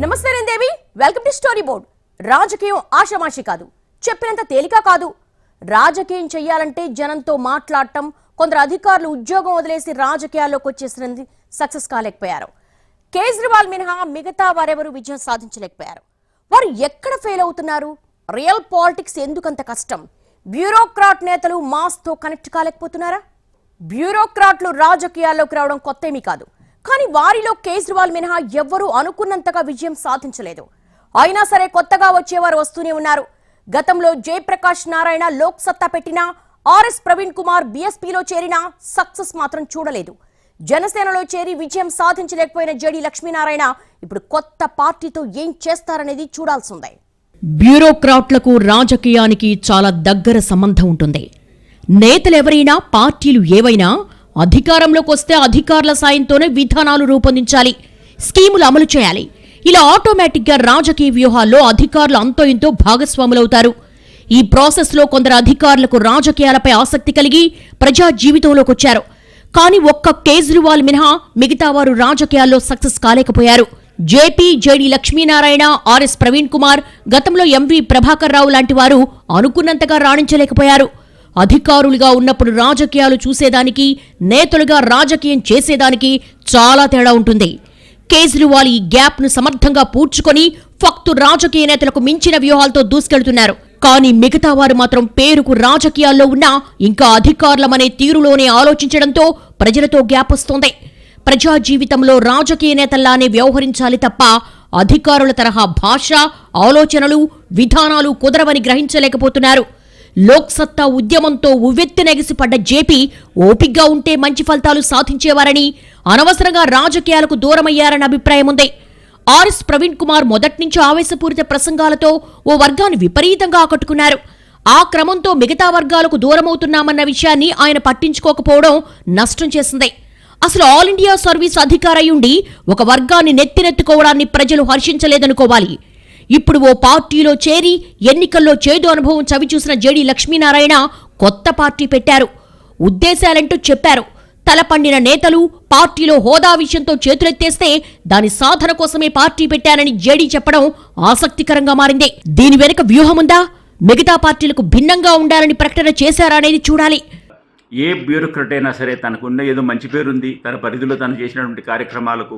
నమస్తే దేవి, welcome to story board. రాజకీయం ఆషామాషి కాదు, చెప్పినంత తేలిక కాదు. రాజకీయం చెయ్యాలంటే జనంతో మాట్లాడటం. కొందరు అధికారులు ఉద్యోగం వదిలేసి రాజకీయాల్లోకి వచ్చేసినంది సక్సెస్ కాలేకపోయారు. కేజ్రీవాల్ మినహా మిగతా వారెవరూ విజయం సాధించలేకపోయారు. వారు ఎక్కడ ఫెయిల్ అవుతున్నారు? రియల్ పాలిటిక్స్ ఎందుకంత కష్టం? బ్యూరోక్రాట్ నేతలు మాస్తో కనెక్ట్ కాలేకపోతున్నారా? బ్యూరోక్రాట్లు రాజకీయాల్లోకి రావడం కొత్తేమీ కాదు. కానీ వారిలో కేజ్రీవాల్ మినహా ఎవ్వరూ అనుకున్నంతగా విజయం సాధించలేదు. అయినా సరే కొత్తగా వచ్చేవారు వస్తూనే ఉన్నారు. గతంలో జయప్రకాష్ నారాయణ లోక్ సత్తా పెట్టినా, ఆర్ఎస్ ప్రవీణ్ కుమార్ బీఎస్పీలో చేరినా సక్సెస్ మాత్రం చూడలేదు. జనసేనలో చేరి విజయం సాధించలేకపోయిన జడి లక్ష్మీనారాయణ ఇప్పుడు కొత్త పార్టీతో ఏం చేస్తారనేది చూడాల్సిందే. బ్యూరోక్రాట్లకు రాజకీయానికి చాలా దగ్గర సంబంధం ఉంటుంది. నేతలెవరైనా, పార్టీలు ఏవైనా అధికారంలోకి వస్తే అధికారుల సాయంతోనే విధానాలు రూపొందించాలి, స్కీములు అమలు చేయాలి. ఇలా ఆటోమేటిక్గా రాజకీయ వ్యూహాల్లో అధికారులు అంతో ఇంతో భాగస్వాములవుతారు. ఈ ప్రాసెస్లో కొందరు అధికారులకు రాజకీయాలపై ఆసక్తి కలిగి ప్రజా జీవితంలోకి వచ్చారు. కానీ ఒక్క కేజ్రీవాల్ మినహా మిగతా వారు రాజకీయాల్లో సక్సెస్ కాలేకపోయారు. జేపీ, జేడీ లక్ష్మీనారాయణ, ఆర్ఎస్ ప్రవీణ్ కుమార్, గతంలో ఎంవి ప్రభాకర్ రావు లాంటి వారు అనుకున్నంతగా రాణించలేకపోయారు. అధికారులుగా ఉన్నప్పుడు రాజకీయాలు చూసేదానికి, నేతలుగా రాజకీయం చేసేదానికి చాలా తేడా ఉంటుంది. కేజ్రీవాల్ ఈ గ్యాప్ను సమర్థంగా పూడ్చుకొని ఫక్తు రాజకీయ నేతలకు మించిన వ్యూహాలతో దూసుకెళ్తున్నారు. కానీ మిగతా వారు మాత్రం పేరుకు రాజకీయాల్లో ఉన్నా ఇంకా అధికారులమనే తీరులోనే ఆలోచించడంతో ప్రజలతో గ్యాప్ వస్తోంది. ప్రజా జీవితంలో రాజకీయ నేతల్లానే వ్యవహరించాలి తప్ప అధికారుల తరహా భాష, ఆలోచనలు, విధానాలు కుదరవని గ్రహించలేకపోతున్నారు. లోక్సత్తా ఉద్యమంతో ఉవ్వెత్తినెగిసిపడ్డ జేపీ ఓపిగ్గా ఉంటే మంచి ఫలితాలు సాధించేవారని, అనవసరంగా రాజకీయాలకు దూరమయ్యారన్న అభిప్రాయం ఉంది. ఆర్ఎస్ ప్రవీణ్ కుమార్ మొదట్నుంచి ఆవేశపూరిత ప్రసంగాలతో ఓ వర్గాన్ని విపరీతంగా ఆకట్టుకున్నారు. ఆ క్రమంతో మిగతా వర్గాలకు దూరమవుతున్నామన్న విషయాన్ని ఆయన పట్టించుకోకపోవడం నష్టం చేసింది. అసలు ఆల్ ఇండియా సర్వీస్ అధికారయుండి ఒక వర్గాన్ని నెత్తినెత్తుకోవడాన్ని ప్రజలు హర్షించలేదనుకోవాలి. ఇప్పుడు ఓ పార్టీలో చేరి ఎన్నికల్లో చేదు అనుభవం చవిచూసిన జేడీ లక్ష్మీనారాయణ కొత్త పార్టీ పెట్టారు. ఉద్దేశాలంటూ చెప్పారు. తలపండిన నేతలు పార్టీలో హోదా విషయంతో చేతులెత్తేస్తే దాని సాధన కోసమే పార్టీ పెట్టానని జేడీ చెప్పడం ఆసక్తికరంగా మారింది. దీని వెనుక వ్యూహముందా? మిగతా పార్టీలకు భిన్నంగా ఉండాలని ప్రకటన చేశారా అనేది చూడాలి. ఏ బ్యూరోక్రట్ అయినా సరే తనకున్న ఏదో మంచి పేరుంది, తన పరిధిలో తను చేసినటువంటి కార్యక్రమాలకు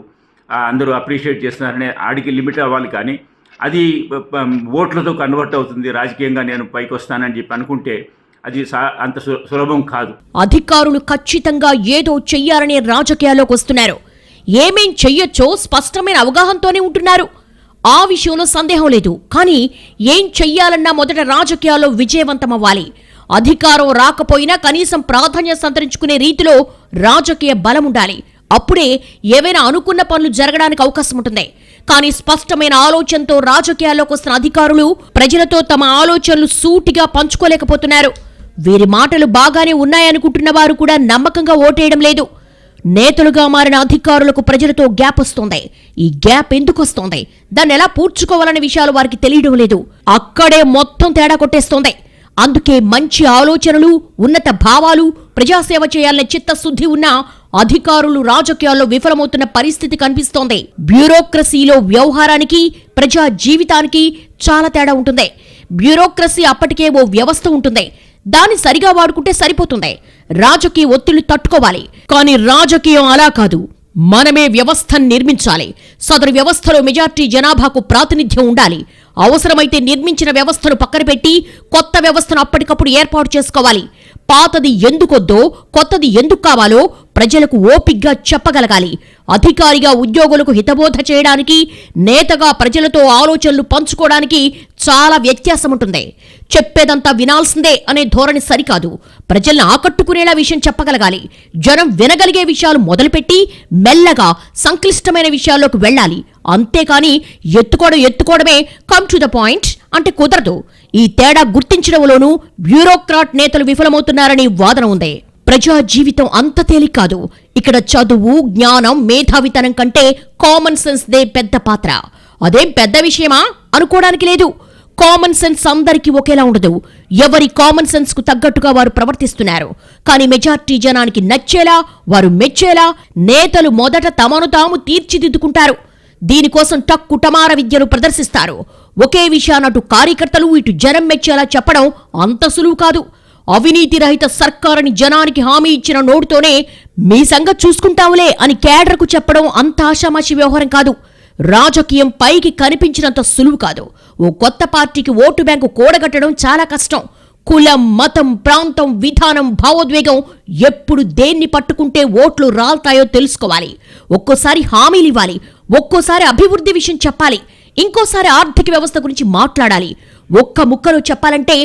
అందరూ అప్రిషియేట్ చేస్తున్నారనే ఆడికి లిమిట్ అవ్వాలి. కానీ అది ఓట్లతో కన్వర్ట్ అవుతుంది, రాజకీయంగా నేను పైకి వస్తానని చెప్పి అనుకుంటే అది అంత సులభం కాదు. అధికారులు ఖచ్చితంగా ఏదో చెయ్యాలనే రాజకీయాల్లోకి వస్తున్నారు. ఏమేం చెయ్యొచ్చో స్పష్టమైన అవగాహనతోనే ఉంటున్నారు. ఆ విషయంలో సందేహం లేదు. కానీ ఏం చెయ్యాలన్నా మొదట రాజకీయాల్లో విజయవంతమవ్వాలి. అధికారం రాకపోయినా కనీసం ప్రాధాన్యత సంతరించుకునే రీతిలో రాజకీయ బలం ఉండాలి. అప్పుడే ఏవైనా అనుకున్న పనులు జరగడానికి అవకాశం ఉంటుంది. కానీ స్పష్టమైన ఆలోచనతో రాజకీయాల్లోకి వస్తున్న అధికారులు ప్రజలతో తమ ఆలోచనలు సూటిగా పంచుకోలేకపోతున్నారు. వీరి మాటలు బాగానే ఉన్నాయనుకుంటున్న వారు కూడా నమ్మకంగా ఓటేయడం లేదు. నేతలుగా మారిన అధికారులకు ప్రజలతో గ్యాప్ వస్తోంది. ఈ గ్యాప్ ఎందుకు వస్తోంది, దాన్ని ఎలా పూడ్చుకోవాలనే విషయాలు వారికి తెలియడం లేదు. అక్కడే మొత్తం తేడా కొట్టేస్తోంది. అందుకే మంచి ఆలోచనలు, ఉన్నత భావాలు, ప్రజాసేవ చేయాలనే చిత్తశుద్ధి ఉన్న అధికారులు రాజకీయాల్లో విఫలమవుతున్న పరిస్థితి కనిపిస్తోంది. బ్యూరోక్రసీలో వ్యవహారానికి, ప్రజా జీవితానికి చాలా తేడా ఉంటుంది. బ్యూరోక్రసీ అప్పటికే ఓ వ్యవస్థ ఉంటుంది, దాన్ని సరిగా వాడుకుంటే సరిపోతుంది. రాజకీయ ఒత్తిళ్లు తట్టుకోవాలి. కానీ రాజకీయం అలా కాదు. మనమే వ్యవస్థను నిర్మించాలి. సదరు వ్యవస్థలో మెజార్టీ జనాభాకు ప్రాతినిధ్యం ఉండాలి. అవసరమైతే నిర్మించిన వ్యవస్థను పక్కన పెట్టి కొత్త వ్యవస్థను అప్పటికప్పుడు ఏర్పాటు చేసుకోవాలి. పాతది ఎందుకొద్దో, కొత్తది ఎందుకు కావాలో ప్రజలకు ఓపిగ్గా చెప్పగలగాలి. అధికారిగా ఉద్యోగులకు హితబోధ చేయడానికి, నేతగా ప్రజలతో ఆలోచనలు పంచుకోవడానికి చాలా వ్యత్యాసం ఉంటుంది. చెప్పేదంతా వినాల్సిందే అనే ధోరణి సరికాదు. ప్రజల్ని ఆకట్టుకునేలా విషయం చెప్పగలగాలి. జనం వినగలిగే విషయాలు మొదలుపెట్టి మెల్లగా సంక్లిష్టమైన విషయాల్లోకి వెళ్ళాలి. అంతేకాని ఎత్తుకోవడమే కమ్ టు ద పాయింట్ అంటే కుదరదు. ఈ తేడా గుర్తించడంలోనూ బ్యూరోక్రాట్ నేతలు విఫలమవుతున్నారని వాదన ఉంది. ప్రజా జీవితం అంత తేలిక కాదు. ఇక్కడ చదువు, జ్ఞానం, మేధావితనం కంటే కామన్ సెన్స్ దే పెద్ద పాత్ర. అదేం పెద్ద విషయమా అనుకోవడానికి లేదు. కామన్ సెన్స్ అందరికీ ఒకేలా ఉండదు. ఎవరి కామన్ సెన్స్ కు తగ్గట్టుగా వారు ప్రవర్తిస్తున్నారు. కానీ మెజార్టీ జనానికి నచ్చేలా, వారు మెచ్చేలా నేతలు మొదట తమను తాము తీర్చిదిద్దుకుంటారు. దీనికోసం టక్కుటమార విద్యను ప్రదర్శిస్తారు. ఒకే విషయాన్ని అటు కార్యకర్తలు ఇటు జనం మెచ్చేలా చెప్పడం అంత సులువు కాదు. అవినీతి రహిత సర్కారుని జనానికి హామీ ఇచ్చిన నోటితోనే మీ సంగతి చూసుకుంటాంలే అని కేడర్కు చెప్పడం అంత ఆషామాషి వ్యవహారం కాదు. రాజకీయం పైకి కనిపించినంత సులువు కాదు. ఓ కొత్త పార్టీకి ఓటు బ్యాంకు కూడగట్టడం చాలా కష్టం. కులం, మతం, ప్రాంతం, విధానం, భావోద్వేగం ఎప్పుడు దేన్ని పట్టుకుంటే ఓట్లు రాల్తాయో తెలుసుకోవాలి. ఒక్కోసారి హామీలు ఇవ్వాలి, ఒక్కోసారి అభివృద్ధి విషయం చెప్పాలి, ఇంకోసారి ఆర్థిక వ్యవస్థ గురించి మాట్లాడాలి. ఒక్క ముక్కలో చెప్పాలంటే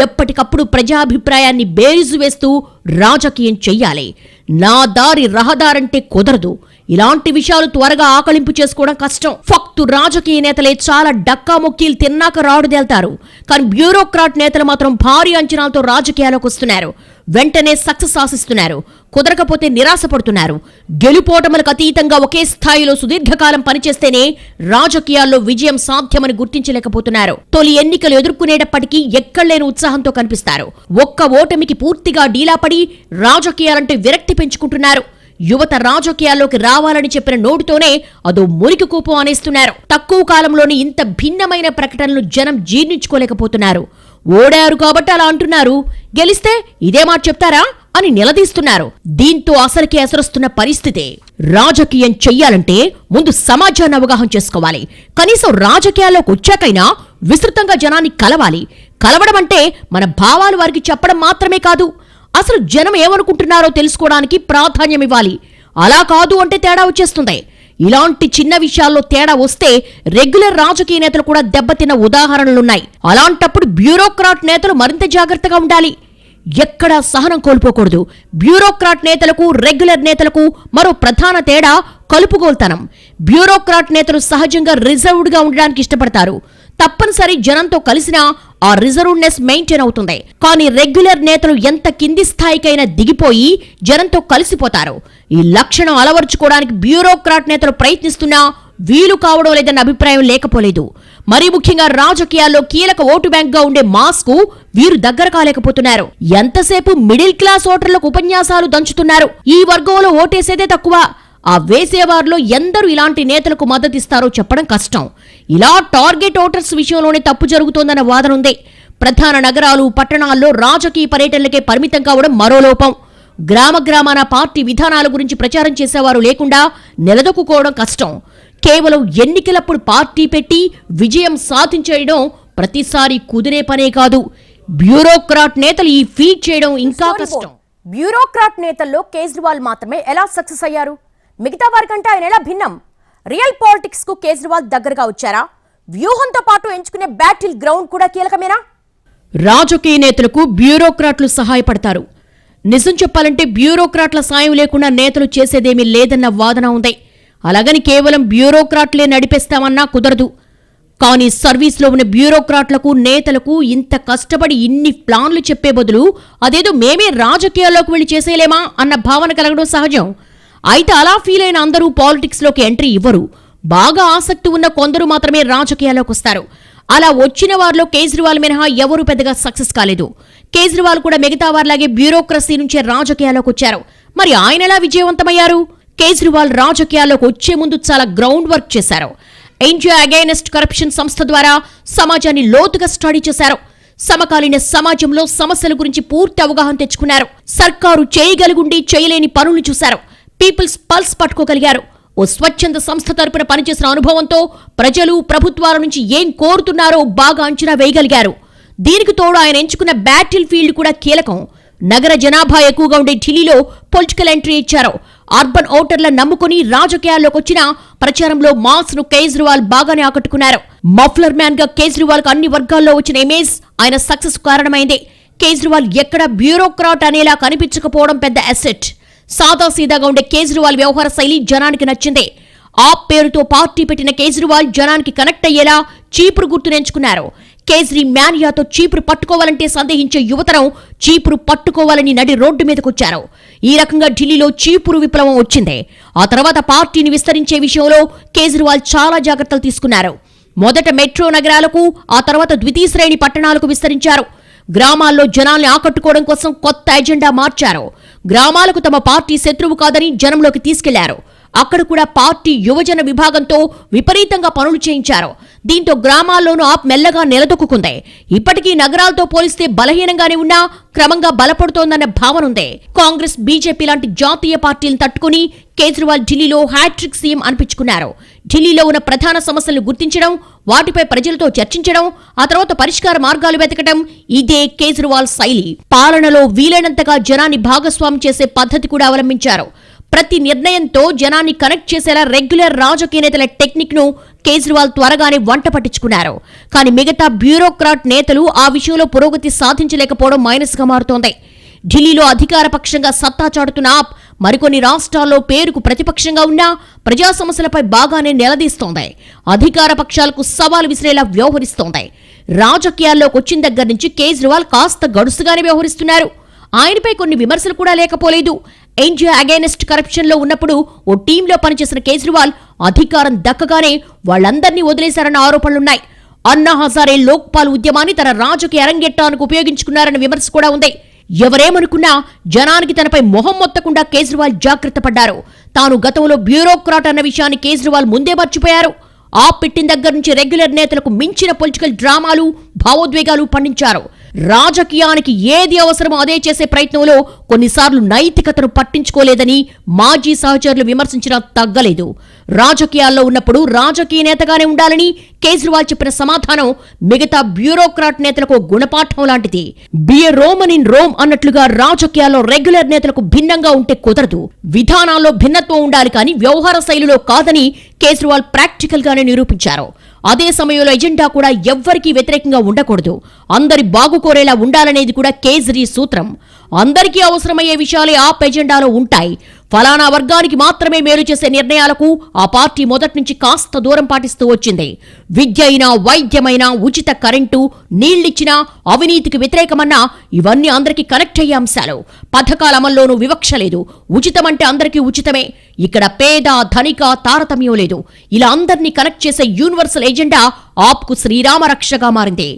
ఎప్పటికప్పుడు ప్రజాభిప్రాయాన్ని బేరీజు వేస్తూ రాజకీయం చెయ్యాలి. నా దారి రహదారంటే కుదరదు. ఇలాంటి విషయాలు త్వరగా ఆకలింపు చేసుకోవడం కష్టం. ఫక్తు రాజకీయ నేతలే చాలా డక్కా మొక్కీలు తిన్నాక రాడుదేల్తారు. కానీ బ్యూరోక్రాట్ నేతలు మాత్రం భారీ అంచనాలతో రాజకీయాల్లోకి వస్తున్నారు. వెంటనే సక్సెస్ ఆశిస్తున్నారు. కుదరకపోతే నిరాశపడుతున్నారు. గెలుపోటములకు అతీతంగా ఒకే స్థాయిలో సుదీర్ఘకాలం పనిచేస్తేనే రాజకీయాల్లో విజయం సాధ్యమని గుర్తించలేకపోతున్నారు. తొలి ఎన్నికలు ఎదుర్కొనేటప్పటికీ ఎక్కడలేని ఉత్సాహంతో కనిపిస్తారు. ఒక్క ఓటమికి పూర్తిగా డీలాపడి రాజకీయాలంటే విరక్తి పెంచుకుంటున్నారు. యువత రాజకీయాల్లోకి రావాలని చెప్పిన నోటితోనే అదో మురికి కూపం అనేస్తున్నారు. తక్కువ కాలంలోని ఇంత భిన్నమైన ప్రకటనలు జనం జీర్ణించుకోలేకపోతున్నారు. ఓడారు కాబట్టి అలా అంటున్నారు, గెలిస్తే ఇదే మాట చెప్తారా అని నిలదీస్తున్నారు. దీంతో అసలుకే ఎసరొస్తున్న పరిస్థితే. రాజకీయం చెయ్యాలంటే ముందు సమాజాన్ని అవగాహన చేసుకోవాలి. కనీసం రాజకీయాల్లోకి వచ్చాకైనా విస్తృతంగా జనాన్ని కలవాలి. కలవడం అంటే మన భావాలు వారికి చెప్పడం మాత్రమే కాదు, అసలు జనం ఏమనుకుంటున్నారో తెలుసుకోవడానికి ప్రాధాన్యం ఇవ్వాలి. అలా కాదు అంటే తేడా వచ్చేస్తుంది. ఇలాంటి చిన్న విషయాల్లో తేడా వస్తే రెగ్యులర్ రాజకీయ నేతలు కూడా దెబ్బతిన్న ఉదాహరణలున్నాయి. అలాంటప్పుడు బ్యూరోక్రాట్ నేతలు మరింత జాగ్రత్తగా ఉండాలి. ఎక్కడా సహనం కోల్పోకూడదు. బ్యూరోక్రాట్ నేతలకు రెగ్యులర్ నేతలకు మరో ప్రధాన తేడా కలుపుగోల్తనం. బ్యూరోక్రాట్ నేతలు సహజంగా రిజర్వ్డ్గా ఉండడానికి ఇష్టపడతారు. తప్పనిసరి జనంతో కలిసినా ఆ రిజర్వ్నెస్ మెయింటైన్ అవుతుంది. కానీ రెగ్యులర్ నేతలు ఎంత కింది స్థాయికైనా దిగిపోయి జనంతో కలిసిపోతారు. ఈ లక్షణం అలవర్చుకోవడానికి బ్యూరోక్రాట్ నేతలు ప్రయత్నిస్తున్నా వీలు కావడం లేదన్న అభిప్రాయం లేకపోలేదు. మరీ ముఖ్యంగా రాజకీయాల్లో కీలక ఓటు బ్యాంక్ గా ఉండే మాస్ కు వీరు దగ్గర కాలేకపోతున్నారు. ఎంతసేపు మిడిల్ క్లాస్ ఓటర్లకు ఉపన్యాసాలు దంచుతున్నారు. ఈ వర్గంలో ఓటేసేదే తక్కువ. ఆ వేసేవారిలో ఎందరూ ఇలాంటి నేతలకు మద్దతిస్తారో చెప్పడం కష్టం. ఇలా టార్గెట్ ఓటర్స్ విషయంలోనే తప్పు జరుగుతోందన్న వాదన ఉంది. ప్రధాన నగరాలు, పట్టణాల్లో రాజకీయ పర్యటనలకే పరిమితం కావడం మరో లోపం. గ్రామాన పార్టీ విధానాల గురించి ప్రచారం చేసేవారు లేకుండా నిలదొక్కుకోవడం కష్టం. కేవలం ఎన్నికలప్పుడు పార్టీ పెట్టి విజయం సాధించేయడం ప్రతిసారి కుదిరే పనే కాదు. బ్యూరోక్రాట్ నేతలు ఈ ఫీట్ చేయడం ఇంకా కష్టం. బ్యూరోక్రాట్ నేతల్లో కేజ్రీవాల్ మాత్రమే ఎలా సక్సెస్ అయ్యారు? మిగతా వారికంటే ఆయన ఎలా భిన్నం? రియల్ పాలిటిక్స్ కు కేజ్రీవాల్ దగ్గరగా వచ్చారా? వ్యూహంతో పాటు ఎంచుకునే బ్యాటిల్ గ్రౌండ్ కూడా కీలకమేనా? రాజకీయ నేతలకు బ్యూరోక్రాట్లు సహాయపడతారు. నిజం చెప్పాలంటే బ్యూరోక్రాట్ల సాయం లేకుండా నేతలు చేసేదేమీ లేదన్న వాదన ఉంది. అలాగని కేవలం బ్యూరోక్రాట్లే నడిపేస్తామన్నా కుదరదు. కానీ సర్వీస్లో ఉన్న బ్యూరోక్రాట్లకు, నేతలకు ఇంత కష్టపడి ఇన్ని ప్లాన్లు చెప్పే బదులు అదేదో మేమే రాజకీయాల్లోకి వెళ్లి చేసేలేమా అన్న భావన కలగడం సహజం. అయితే అలా ఫీల్ అయిన అందరూ పాలిటిక్స్లోకి ఎంట్రీ ఇవ్వరు. బాగా ఆసక్తి ఉన్న కొందరు మాత్రమే రాజకీయాల్లోకి వస్తారు. అలా వచ్చిన వారిలో కేజ్రీవాల్ మినహా ఎవరూ పెద్దగా సక్సెస్ కాలేదు. కేజ్రీవాల్ కూడా మిగతా వారిలాగే బ్యూరోక్రసీ నుంచే రాజకీయాల్లోకి వచ్చారు. మరి ఆయన ఎలా విజయవంతమయ్యారు? కేజ్రీవాల్ రాజకీయాల్లోకి వచ్చే ముందు చాలా గ్రౌండ్ వర్క్ చేశారు. ఇండియా అగైనెస్ట్ కరప్షన్ సంస్థ ద్వారా సమాజాన్ని లోతుగా స్టడీ చేశారు. సమకాలీన సమాజంలో సమస్యల గురించి పూర్తి అవగాహన తెచ్చుకున్నారు. సర్కారు చేయగలిగుండి చేయలేని పనులు చూశారు. Peoples pulse పట్టుకోగలిగారు. ఓ స్వచ్ఛంద సంస్థ తరపున పనిచేసిన అనుభవంతో ప్రజలు, ప్రభుత్వాల నుంచి ఏం కోరుతున్నారో బాగా అంచనా వేయగలిగారు. దీనికి తోడు ఆయన ఎంచుకున్న బ్యాటిల్ ఫీల్డ్ కూడా కీలకం. నగర జనాభా ఎక్కువగా ఉండే ఢిల్లీలో పొలిటికల్ ఎంట్రీ ఇచ్చారు. అర్బన్ ఓటర్ల నమ్ముకుని రాజకీయాల్లోకి వచ్చిన ప్రచారంలో మాస్ ను కేజ్రీవాల్ బాగానే ఆకట్టుకున్నారు. మఫ్లర్ మ్యాన్ గా కేజ్రీవాల్ కు అన్ని వర్గాల్లో వచ్చిన ఇమేజ్ ఆయన సక్సెస్ కారణమైంది. కేజ్రీవాల్ ఎక్కడ బ్యూరోక్రాట్ అనేలా కనిపించకపోవడం పెద్ద అసెట్. సాదాసీదాగా ఉండే కేజ్రీవాల్ వ్యవహార శైలి జనానికి నచ్చింది. ఆప్ పేరుతో పార్టీ పెట్టిన కేజ్రీవాల్ జనానికి కనెక్ట్ అయ్యేలా చీపురు గుర్తును ఎంచుకున్నారు. కేజ్రీ మ్యానియాతో చీపురు పట్టుకోవాలంటే సందేహించే యువతరం చీపురు పట్టుకోవాలని నడి రోడ్డు మీదకొచ్చారు. ఈ రకంగా ఢిల్లీలో చీపురు విప్లవం వచ్చింది. ఆ తర్వాత పార్టీని విస్తరించే విషయంలో కేజ్రీవాల్ చాలా జాగ్రత్తలు తీసుకున్నారు. మొదట మెట్రో నగరాలకు, ఆ తర్వాత ద్వితీయ శ్రేణి పట్టణాలకు విస్తరించారు. గ్రామాల్లో జనాల్ని ఆకట్టుకోవడం కోసం కొత్త ఎజెండా మార్చారు. గ్రామాలకు తమ పార్టీ శత్రువు కాదని జనంలోకి తీసుకెళ్లారు. అక్కడ కూడా పార్టీ యువజన విభాగంతో విపరీతంగా పనులు చేయించారు. దీంతో గ్రామాల్లోనూ ఆప్ మెల్లగా నిలదొక్కుంది. ఇప్పటికీ నగరాలతో పోలిస్తే బలహీనంగానే ఉన్నా క్రమంగా బలపడుతోందన్న భావన ఉంది. కాంగ్రెస్, బీజేపీ లాంటి జాతీయ పార్టీలను తట్టుకుని కేజ్రీవాల్ ఢిల్లీలో హ్యాట్రిక్ సీఎం అనిపించుకున్నారు. ఢిల్లీలో ఉన్న ప్రధాన సమస్యలను గుర్తించడం, వాటిపై ప్రజలతో చర్చించడం, ఆ తర్వాత పరిష్కార మార్గాలు వెతకడం ఇదే కేజ్రీవాల్ శైలి. పాలనలో వీలైనంతగా జనాన్ని భాగస్వామ్యం చేసే పద్ధతి కూడా అవలంబించారు. ప్రతి నిర్ణయంతో జనాన్ని కనెక్ట్ చేసేలా రెగ్యులర్ రాజకీయ నేతల టెక్నిక్ ను కేజ్రీవాల్ త్వరగానే వంట పట్టించుకున్నారు. కానీ మిగతా బ్యూరోక్రాట్ నేతలు ఆ విషయంలో పురోగతి సాధించలేకపోవడం మైనస్ గా మారుతోంది. ఢిల్లీలో అధికార పక్షంగా సత్తా చాటుతున్న ఆప్ మరికొన్ని రాష్ట్రాల్లో పేరుకు ప్రతిపక్షంగా ఉన్నా ప్రజా సమస్యలపై బాగానే నిలదీస్తోంది. అధికార పక్షాలకు సవాల్ విసిరేలా వ్యవహరిస్తోంది. రాజకీయాల్లోకి వచ్చిన దగ్గర నుంచి కేజ్రీవాల్ కాస్త గడుసుగానే వ్యవహరిస్తున్నారు. ఆయనపై కొన్ని విమర్శలు కూడా లేకపోలేదు. ఇండియా అగైనెస్ట్ కరప్షన్ లో ఉన్నప్పుడు ఓ టీంలో పనిచేసిన కేజ్రీవాల్ అధికారం దక్కగానే వాళ్ళందరినీ వదిలేశారన్న ఆరోపణలున్నాయి. అన్నా హజారే లోక్పాల్ ఉద్యమాన్ని తన రాజకీయ అరంగేట్టానికి ఉపయోగించుకున్నారన్న విమర్శ కూడా ఉంది. ఎవరేమనుకున్నా జనానికి తనపై మొహం మొత్తకుండా కేజ్రీవాల్ జాగ్రత్త పడ్డారు. తాను గతంలో బ్యూరోక్రాట్ అన్న విషయాన్ని కేజ్రీవాల్ ముందే మర్చిపోయారు. ఆ పెట్టిన దగ్గర నుంచి రెగ్యులర్ నేతలకు మించిన పొలిటికల్ డ్రామాలు, భావోద్వేగాలు పండించారు. రాజకీయానికి ఏది అవసరమో అదే చేసే ప్రయత్నంలో కొన్నిసార్లు నైతికతను పట్టించుకోలేదని మాజీ సహచరులు విమర్శించినా తగ్గలేదు. రాజకీయాల్లో ఉన్నప్పుడు రాజకీయ నేతగానే ఉండాలని కేజ్రీవాల్ చెప్పిన సమాధానం మిగతా బ్యూరోక్రాట్ నేతలకు గుణపాఠం లాంటిది. B a Roman in Rome అన్నట్లుగా రాజకీయాల్లో రెగ్యులర్ నేతలకు భిన్నంగా ఉంటే కుదరదు. విధానాల్లో భిన్నత్వం ఉండాలి కానీ వ్యవహార శైలిలో కాదని కేజ్రీవాల్ ప్రాక్టికల్ గానే నిరూపించారు. అదే సమయంలో ఎజెండా కూడా ఎవ్వరికీ వ్యతిరేకంగా ఉండకూడదు, అందరి బాగు కోరేలా ఉండాలనేది కూడా కేజ్రీ సూత్రం. అందరికీ అవసరమయ్యే విషయాలే ఆప్ ఎజెండాలో ఉంటాయి. ఫలానా వర్గానికి మాత్రమే మేలు చేసే నిర్ణయాలకు ఆ పార్టీ మొదటి నుంచి కాస్త దూరం పాటిస్తూ వచ్చింది. విద్య అయినా, వైద్యమైనా, ఉచిత కరెంటు, నీళ్లిచ్చినా, అవినీతికి వ్యతిరేకమన్నా ఇవన్నీ అందరికీ కనెక్ట్ అయ్యే అంశాలు. పథకాల అమల్లోనూ వివక్ష లేదు. ఉచితమంటే అందరికీ ఉచితమే. ఇక్కడ పేద, ధనిక తారతమ్యం లేదు. ఇలా అందరినీ కనెక్ట్ చేసే యూనివర్సల్ ఎజెండా ఆప్కు శ్రీరామ రక్షగా మారింది.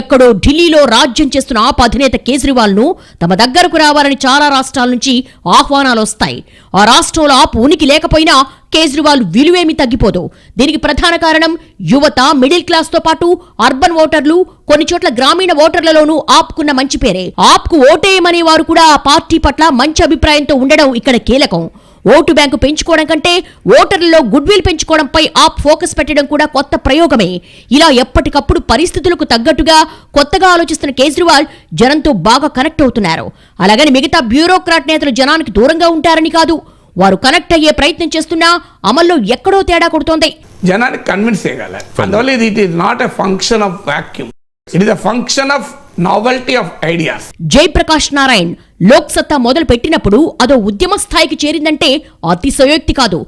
ఎక్కడో ఢిల్లీలో రాజ్యం చేస్తున్న ఆప్ అధినేత కేజ్రీవాల్ ను తమ దగ్గరకు రావాలని చాలా రాష్ట్రాల నుంచి ఆహ్వానాలు వస్తాయి. ఆ రాష్ట్రంలో ఆప్ ఉనికి లేకపోయినా కేజ్రీవాల్ విలువేమీ తగ్గిపోదు. దీనికి ప్రధాన కారణం యువత, మిడిల్ క్లాస్ తో పాటు అర్బన్ ఓటర్లు, కొన్ని చోట్ల గ్రామీణ ఓటర్లలోనూ ఆప్కున్న మంచి పేరే. ఆప్కు ఓటేయమనే వారు కూడా ఆ పార్టీ పట్ల మంచి అభిప్రాయంతో ఉండడం ఇక్కడ కీలకం. ఓటు బ్యాంకు పెంచుకోవడం కంటే ఓటర్లలో గుడ్ విల్ పెంచుకోవడంపై ఆప్ ఫోకస్ పెట్టడం కూడా కొత్త ప్రయోగమే. ఇలా ఎప్పటికప్పుడు పరిస్థితులకు తగ్గట్టుగా కొత్తగా ఆలోచిస్తున్న కేజ్రీవాల్ జనంతో బాగా కనెక్ట్ అవుతున్నారు. అలాగని మిగతా బ్యూరోక్రాట్ నేతలు జనానికి దూరంగా ఉంటారని కాదు. వారు కనెక్ట్ అయ్యే ప్రయత్నం చేస్తున్నా అమల్లో ఎక్కడో తేడా కొడుతోంది. జనానికి కన్విన్స్ చేయగలరు. అందువల్ల it is not a function of vacuum, it is a function of novelty of ideas. Jayaprakash Narayan Lok సత్తా మొదలు పెట్టినప్పుడు అదో ఉద్యమ స్థాయికి చేరిందంటే అతిశయోక్తి కాదు.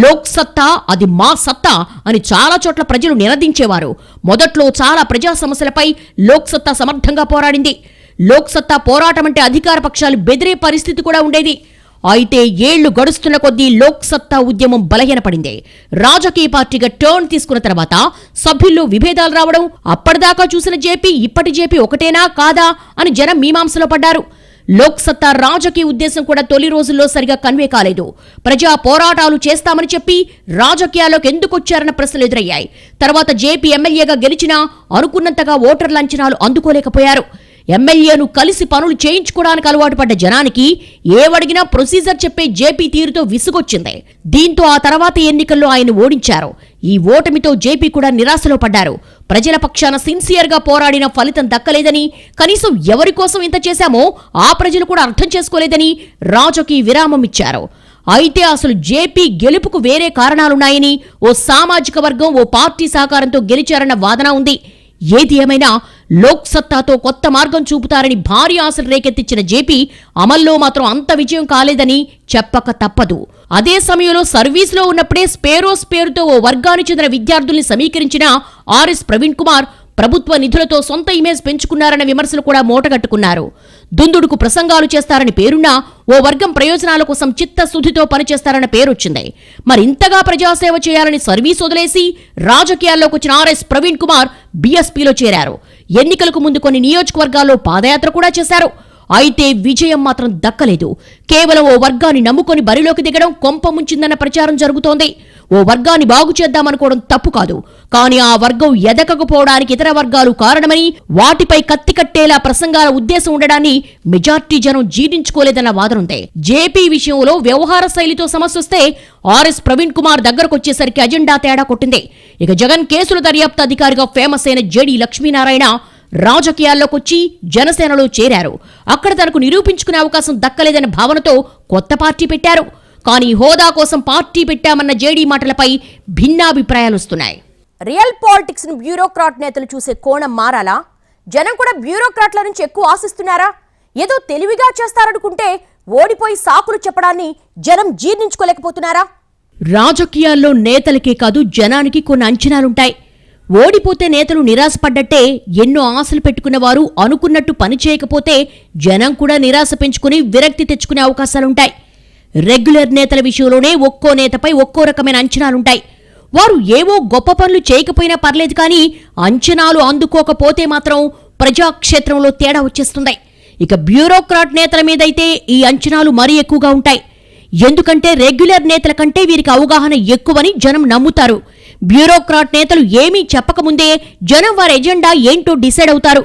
లోక్ సత్తా అది మా సత్తా అని చాలా చోట్ల ప్రజలు నినదించేవారు. మొదట్లో చాలా ప్రజా సమస్యలపై లోక్ సత్తా సమర్థంగా పోరాడింది. లోక్ సత్తా పోరాటం అంటే అధికార పక్షాలు బెదిరే పరిస్థితి కూడా ఉండేది. అయితే ఏళ్లు గడుస్తున్న కొద్దీ లోక్ సత్తా ఉద్యమం బలహీనపడింది. రాజకీయ పార్టీగా టర్న్ తీసుకున్న తర్వాత సభ్యుల్లో విభేదాలు రావడం, అప్పటిదాకా చూసిన జేపీ ఇప్పటి జేపీ ఒకటేనా కాదా అని జనం మీమాంసలో పడ్డారు. లోక్ సత్తా రాజకీయ ఉద్దేశం కూడా తొలి రోజుల్లో సరిగా కన్వే కాలేదు. ప్రజా పోరాటాలు చేస్తామని చెప్పి రాజకీయాల్లోకి ఎందుకొచ్చారన్న ప్రశ్నలు ఎదురయ్యాయి. తర్వాత జేపీ ఎమ్మెల్యేగా గెలిచినా అనుకున్నంతగా ఓటర్ల అంచనాలు అందుకోలేకపోయారు. ఎమ్మెల్యేను కలిసి పనులు చేయించుకోవడానికి అలవాటు పడ్డ జనానికి ఏవడిగినా ప్రొసీజర్ చెప్పే జేపీ తీరుతో విసుగొచ్చింది. దీంతో ఆ తర్వాత ఎన్నికల్లో ఆయన ఓడించారు. ఈ ఓటమితో జేపీ కూడా నిరాశలో పడ్డారు. ప్రజల పక్షాన సిన్సియర్ గా పోరాడిన ఫలితం దక్కలేదని, కనీసం ఎవరి కోసం ఇంత చేశామో ఆ ప్రజలు కూడా అర్థం చేసుకోలేదని రాజకీయ విరామం ఇచ్చారు. అయితే అసలు జేపీ గెలుపుకు వేరే కారణాలున్నాయని, ఓ సామాజిక వర్గం ఓ పార్టీ సహకారంతో గెలిచారన్న వాదన ఉంది. ఏది ఏమైనా లోక్ సత్తాతో కొత్త మార్గం చూపుతారని భారీ ఆశలు రేకెత్తించిన జేపీ అమల్లో మాత్రం అంత విజయం కాలేదని చెప్పక తప్పదు. అదే సమయంలో సర్వీసులో ఉన్నప్పుడే స్పేరోస్ పేరుతో ఓ వర్గానికి చెందిన విద్యార్థుల్ని సమీకరించిన ఆర్ఎస్ ప్రవీణ్ కుమార్ ప్రభుత్వ నిధులతో సొంత ఇమేజ్ పెంచుకున్నారన్న విమర్శలు కూడా మూటగట్టుకున్నారు. దుందుడుకు ప్రసంగాలు చేస్తారని పేరున్నా ఓ వర్గం ప్రయోజనాల కోసం చిత్తశుద్ధితో పనిచేస్తారన్న పేరొచ్చింది. మరింతగా ప్రజాసేవ చేయాలని సర్వీస్ వదిలేసి రాజకీయాల్లోకి వచ్చిన ఆర్ఎస్ ప్రవీణ్ కుమార్ బీఎస్పీలో చేరారు. ఎన్నికలకు ముందు కొన్ని నియోజకవర్గాల్లో పాదయాత్ర కూడా చేశారు. అయితే విజయం మాత్రం దక్కలేదు. కేవలం ఓ వర్గాన్ని నమ్ముకొని బరిలోకి దిగడం కొంప ముంచిందన్న ప్రచారం జరుగుతోంది. ఓ వర్గాన్ని బాగు చేద్దామనుకోవడం తప్పు కాదు, కానీ ఆ వర్గం ఎదగకపోవడానికి ఇతర వర్గాలు కారణమని, వాటిపై కత్తి కట్టేలా ప్రసంగాల ఉద్దేశం ఉండడాన్ని మెజార్టీ జనం జీర్ణించుకోలేదన్న వాదనుంది. జేపీ విషయంలో వ్యవహార శైలితో సమస్య వస్తే ఆర్ఎస్ ప్రవీణ్ కుమార్ దగ్గరకొచ్చేసరికి అజెండా తేడా కొట్టింది. ఇక జగన్ కేసుల దర్యాప్తు అధికారిగా ఫేమస్ అయిన జేడీ లక్ష్మీనారాయణ రాజకీయాల్లోకొచ్చి జనసేనలో చేరారు. అక్కడ తనకు నిరూపించుకునే అవకాశం దక్కలేదన్న భావనతో కొత్త పార్టీ పెట్టారు. కానీ హోదా కోసం పార్టీ పెట్టామన్న జేడీ మాటలపై భిన్నాభిప్రాయాలొస్తున్నాయి. రియల్ పాలిటిక్స్ ను బ్యూరోక్రాట్ నేతలు చూసే కోణం మారాలా? జనం కూడా బ్యూరోక్రాట్ల నుంచి ఎక్కువ ఆశిస్తున్నారా? ఏదో తెలివిగా చేస్తారనుకుంటే ఓడిపోయి సాకులు చెప్పడాన్ని జనం జీర్ణించుకోలేకపోతున్నారా? రాజకీయాల్లో నేతలకే కాదు జనానికి కొన్ని అంచనాలుంటాయి. ఓడిపోతే నేతలు నిరాశపడ్డట్టే ఎన్నో ఆశలు పెట్టుకున్న వారు అనుకున్నట్టు పనిచేయకపోతే జనం కూడా నిరాశ పెంచుకుని విరక్తి తెచ్చుకునే అవకాశాలుంటాయి. రెగ్యులర్ నేతల విషయంలోనే ఒక్కో నేతపై ఒక్కో రకమైన అంచనాలుంటాయి. వారు ఏవో గొప్ప పనులు చేయకపోయినా పర్లేదు, కానీ అంచనాలు అందుకోకపోతే మాత్రం ప్రజాక్షేత్రంలో తేడా వచ్చేస్తుంది. ఇక బ్యూరోక్రాట్ నేతల మీదైతే ఈ అంచనాలు మరీ ఎక్కువగా ఉంటాయి. ఎందుకంటే రెగ్యులర్ నేతల కంటే వీరికి అవగాహన ఎక్కువని జనం నమ్ముతారు. బ్యూరోక్రాట్ నేతలు ఏమీ చెప్పకముందే జనం వారి ఎజెండా ఏంటో డిసైడ్ అవుతారు.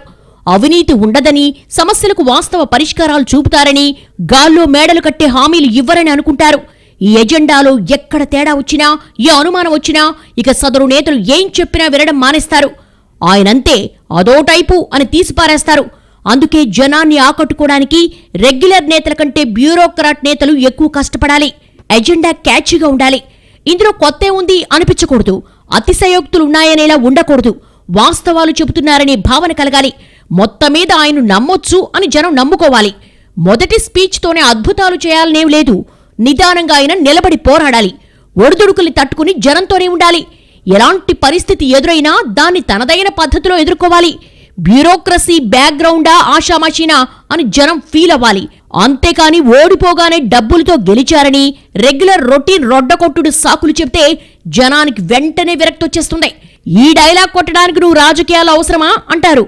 అవినీతి ఉండదని, సమస్యలకు వాస్తవ పరిష్కారాలు చూపుతారని, గాల్లో మేడలు కట్టే హామీలు ఇవ్వరని అనుకుంటారు. ఈ ఎజెండాలో ఎక్కడ తేడా వచ్చినా, ఏ అనుమానం వచ్చినా ఇక సదరు నేతలు ఏం చెప్పినా వినడం మానేస్తారు. ఆయనంతే అదో టైపు అని తీసిపారేస్తారు. అందుకే జనాన్ని ఆకట్టుకోవడానికి రెగ్యులర్ నేతల కంటే బ్యూరోక్రాట్ నేతలు ఎక్కువ కష్టపడాలి. ఎజెండా క్యాచీగా ఉండాలి. ఇందులో కొత్తే ఉంది అనిపించకూడదు. అతిశయోక్తులున్నాయనేలా ఉండకూడదు. వాస్తవాలు చెబుతున్నారనే భావన కలగాలి. మొత్తం మీద ఆయన నమ్మొచ్చు అని జనం నమ్ముకోవాలి. మొదటి స్పీచ్తోనే అద్భుతాలు చేయాలనేం లేదు. నిదానంగా ఆయన నిలబడి పోరాడాలి. ఒడిదుడుకుల్ని తట్టుకుని జనంతోనే ఉండాలి. ఎలాంటి పరిస్థితి ఎదురైనా దాన్ని తనదైన పద్ధతిలో ఎదుర్కోవాలి. బ్యూరోక్రసీ బ్యాక్గ్రౌండా ఆషామాషీనా అని జనం ఫీల్ అవ్వాలి. అంతేకాని ఓడిపోగానే డబ్బులతో గెలిచారని రెగ్యులర్ రొటీన్ రొడ్డకొట్టుడు సాకులు చెప్తే జనానికి వెంటనే విరక్తి వచ్చేస్తుంది. ఈ డైలాగ్ కొట్టడానికి నువ్వు రాజకీయాలు అవసరమా అంటారు.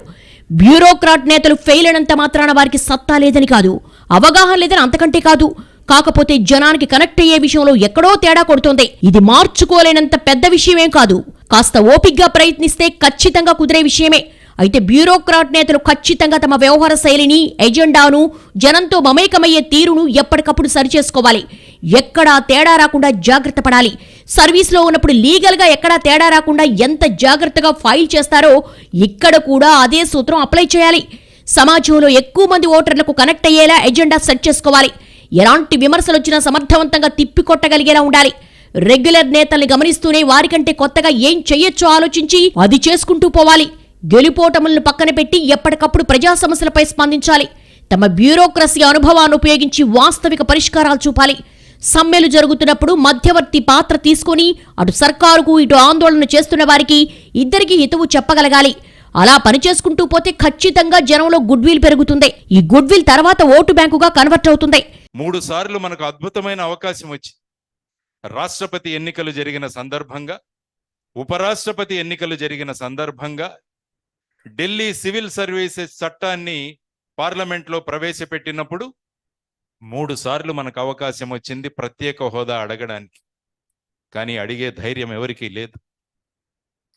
బ్యూరోక్రాట్ నేతలు ఫెయిల్ అయినంత మాత్రాన వారికి సత్తా లేదని కాదు, అవగాహన లేదని అంతకంటే కాదు. కాకపోతే జనానికి కనెక్ట్ అయ్యే విషయంలో ఎక్కడో తేడా కొడుతోంది. ఇది మార్చుకోలేనంత పెద్ద విషయమేం కాదు. కాస్త ఓపిగ్గా ప్రయత్నిస్తే ఖచ్చితంగా కుదిరే విషయమే. అయితే బ్యూరోక్రాట్ నేతలు ఖచ్చితంగా తమ వ్యవహార శైలిని, ఎజెండాను, జనంతో మమేకమయ్యే తీరును ఎప్పటికప్పుడు సరిచేసుకోవాలి. ఎక్కడా తేడా రాకుండా జాగ్రత్త పడాలి. సర్వీస్లో ఉన్నప్పుడు లీగల్గా ఎక్కడా తేడా రాకుండా ఎంత జాగ్రత్తగా ఫైల్ చేస్తారో ఇక్కడ కూడా అదే సూత్రం అప్లై చేయాలి. సమాజంలో ఎక్కువ మంది ఓటర్లకు కనెక్ట్ అయ్యేలా ఎజెండా సెట్ చేసుకోవాలి. ఎలాంటి విమర్శలు వచ్చినా సమర్థవంతంగా తిప్పికొట్టగలిగేలా ఉండాలి. రెగ్యులర్ నేతల్ని గమనిస్తూనే వారికంటే కొత్తగా ఏం చెయ్యొచ్చో ఆలోచించి అది చేసుకుంటూ పోవాలి. గెలుపోటములను పక్కన పెట్టి ఎప్పటికప్పుడు ప్రజా సమస్యలపై స్పందించాలి. తమ బ్యూరోక్రసీ అనుభవాన్ని ఉపయోగించి వాస్తవిక పరిష్కారాలు చూపాలి. సమ్మెలు జరుగుతున్నప్పుడు మధ్యవర్తి పాత్ర తీసుకుని అటు సర్కారుకు, ఇటు ఆందోళన చేస్తున్న వారికి ఇద్దరికీ హితవు చెప్పగలగాలి. అలా పనిచేసుకుంటూ పోతే ఖచ్చితంగా జనంలో గుడ్ విల్ పెరుగుతుంది. ఈ గుడ్ విల్ తర్వాత ఓటు బ్యాంకుగా కన్వర్ట్ అవుతుంది. 3 సార్లు మనకు అద్భుతమైన అవకాశం వచ్చింది. రాష్ట్రపతి ఎన్నికలు జరిగిన సందర్భంగా, ఉపరాష్ట్రపతి ఎన్నికలు జరిగిన సందర్భంగా ఢిల్లీ సివిల్ సర్వీసెస్ చట్టాన్ని పార్లమెంట్లో ప్రవేశపెట్టినప్పుడు 3 సార్లు మనకు అవకాశం వచ్చింది ప్రత్యేక హోదా అడగడానికి. కానీ అడిగే ధైర్యం ఎవరికీ లేదు.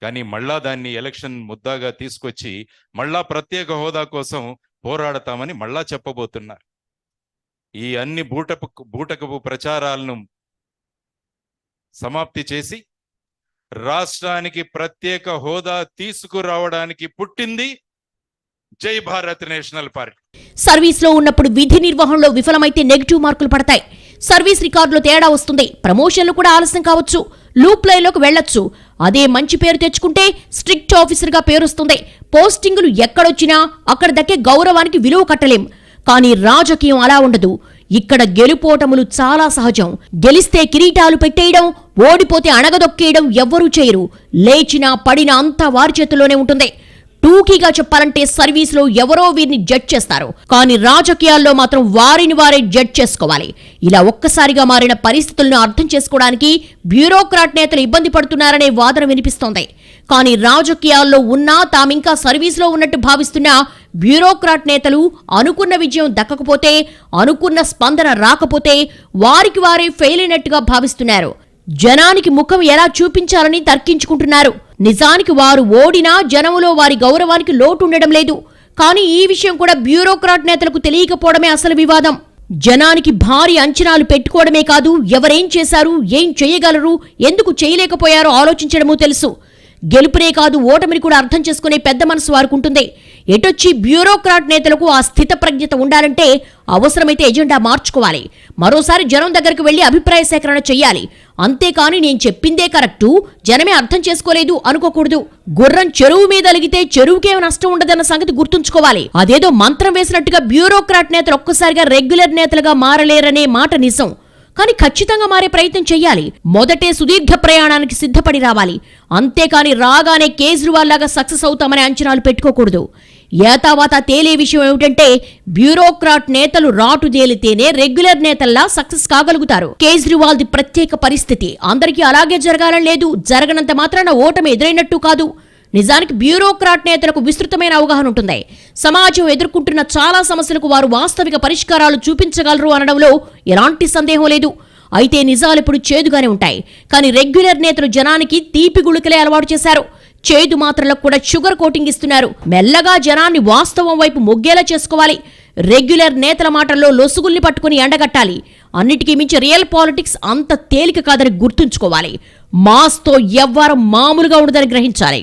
కానీ మళ్ళా దాన్ని ఎలక్షన్ ముద్దాగా తీసుకొచ్చి మళ్ళా ప్రత్యేక హోదా కోసం పోరాడతామని మళ్ళా చెప్పబోతున్నారు. ఈ అన్ని బూటకపు ప్రచారాలను సమాప్తి చేసి రాష్ట్రానికి ప్రత్యేక హోదా తీసుకురావడానికి పుట్టింది జై భారత్ నేషనల్ పార్టీ. సర్వీస్లో ఉన్నప్పుడు విధి నిర్వహణలో విఫలమైతే నెగిటివ్ మార్కులు పడతాయి. సర్వీస్ రికార్డులో తేడా వస్తుంది. ప్రమోషన్లు కూడా ఆలస్యం కావచ్చు. లూప్ లైన్లోకి వెళ్లొచ్చు. అదే మంచి పేరు తెచ్చుకుంటే స్ట్రిక్ట్ ఆఫీసర్గా పేరొస్తుంది. పోస్టింగులు ఎక్కడొచ్చినా అక్కడ దక్కే గౌరవానికి విలువ కట్టలేం. కానీ రాజకీయం అలా ఉండదు. ఇక్కడ గెలుపోటములు చాలా సహజం. గెలిస్తే కిరీటాలు పెట్టేయడం, ఓడిపోతే అణగదొక్కేయడం ఎవ్వరూ చేయరు. లేచినా పడినా అంతా వారి చేతుల్లోనే ఉంటుంది. టూకీగా చెప్పాలంటే సర్వీస్ లో ఎవరో వీరిని జడ్జ్ చేస్తారు, కానీ రాజకీయాల్లో మాత్రం వారిని వారే జడ్జ్ చేసుకోవాలి. ఇలా ఒక్కసారిగా మారిన పరిస్థితులను అర్థం చేసుకోవడానికి బ్యూరోక్రాట్ నేతలు ఇబ్బంది పడుతున్నారనే వాదన వినిపిస్తోంది. కానీ రాజకీయాల్లో ఉన్నా తామింకా సర్వీస్లో ఉన్నట్టు భావిస్తున్న బ్యూరోక్రాట్ నేతలు అనుకున్న విజయం దక్కకపోతే, అనుకున్న స్పందన రాకపోతే వారికి వారే ఫెయిల్ అయినట్టుగా భావిస్తున్నారు. జనానికి ముఖం ఎలా చూపించాలని తర్కించుకుంటున్నారు. నిజానికి వారు ఓడినా జనంలో వారి గౌరవానికి లోటు ఉండడం లేదు. కానీ ఈ విషయం కూడా బ్యూరోక్రాట్ నేతలకు తెలియకపోవడమే అసలు వివాదం. జనానికి భారీ అంచనాలు పెట్టుకోవడమే కాదు, ఎవరేం చేశారు, ఏం చేయగలరు, ఎందుకు చేయలేకపోయారో ఆలోచించడమూ తెలుసు. గెలుపునే కాదు ఓటమిని కూడా అర్థం చేసుకునే పెద్ద మనసు వారికి ఉంటుంది. ఎటొచ్చి బ్యూరోక్రాట్ నేతలకు ఆ స్థితప్రజ్ఞత ఉండాలంటే అవసరమైతే ఎజెండా మార్చుకోవాలి, మరోసారి జనం దగ్గరకు వెళ్లి అభిప్రాయ సేకరణ చెయ్యాలి. అంతేకాని నేను చెప్పిందే కరెక్టు, జనమే అర్థం చేసుకోలేదు అనుకోకూడదు. గుర్రం చెరువు మీద అలిగితే చెరువుకేం నష్టం ఉండదన్న సంగతి గుర్తుంచుకోవాలి. అదేదో మంత్రం వేసినట్టుగా బ్యూరోక్రాట్ నేతలు ఒక్కసారిగా రెగ్యులర్ నేతలుగా మారలేరనే మాట నిజం. కానీ ఖచ్చితంగా మారే ప్రయత్నం చెయ్యాలి. మొదటే సుదీర్ఘ ప్రయాణానికి సిద్ధపడి రావాలి. అంతేకాని రాగానే కేజ్రీవాల్ లాగా సక్సెస్ అవుతామనే అంచనాలు పెట్టుకోకూడదు. ఏతావాత తేలే విషయం ఏమిటంటే బ్యూరోక్రాట్ నేతలు రాటు తేలితేనే రెగ్యులర్ నేతల్లా సక్సెస్ కాగలుగుతారు. కేజ్రీవాల్ది ప్రత్యేక పరిస్థితి, అందరికీ అలాగే జరగాలని లేదు, జరగనంత మాత్రాన ఓటమి ఎదురైనట్టు కాదు. నిజానికి బ్యూరోక్రాట్ నేతలకు విస్తృతమైన అవగాహన ఉంటుంది. సమాజం ఎదుర్కొంటున్న చాలా సమస్యలకు వారు వాస్తవిక పరిష్కారాలు చూపించగలరు అనడంలో ఎలాంటి సందేహం లేదు. అయితే నిజాలిప్పుడు చేదుగానే ఉంటాయి. కానీ రెగ్యులర్ నేతలు జనానికి తీపి గుళికలే అలవాటు చేశారు. చేదు మాత్రలకు కూడా షుగర్ కోటింగ్ ఇస్తున్నారు. మెల్లగా జనాన్ని వాస్తవం వైపు మొగ్గేలా చేసుకోవాలి. రెగ్యులర్ నేతల మాటల్లో లొసుగుల్ని పట్టుకుని ఎండగట్టాలి. అన్నిటికీ మించి రియల్ పాలిటిక్స్ అంత తేలిక కాదని గుర్తుంచుకోవాలి. మాస్తో ఎవ్వరం మామూలుగా ఉండదని గ్రహించాలి.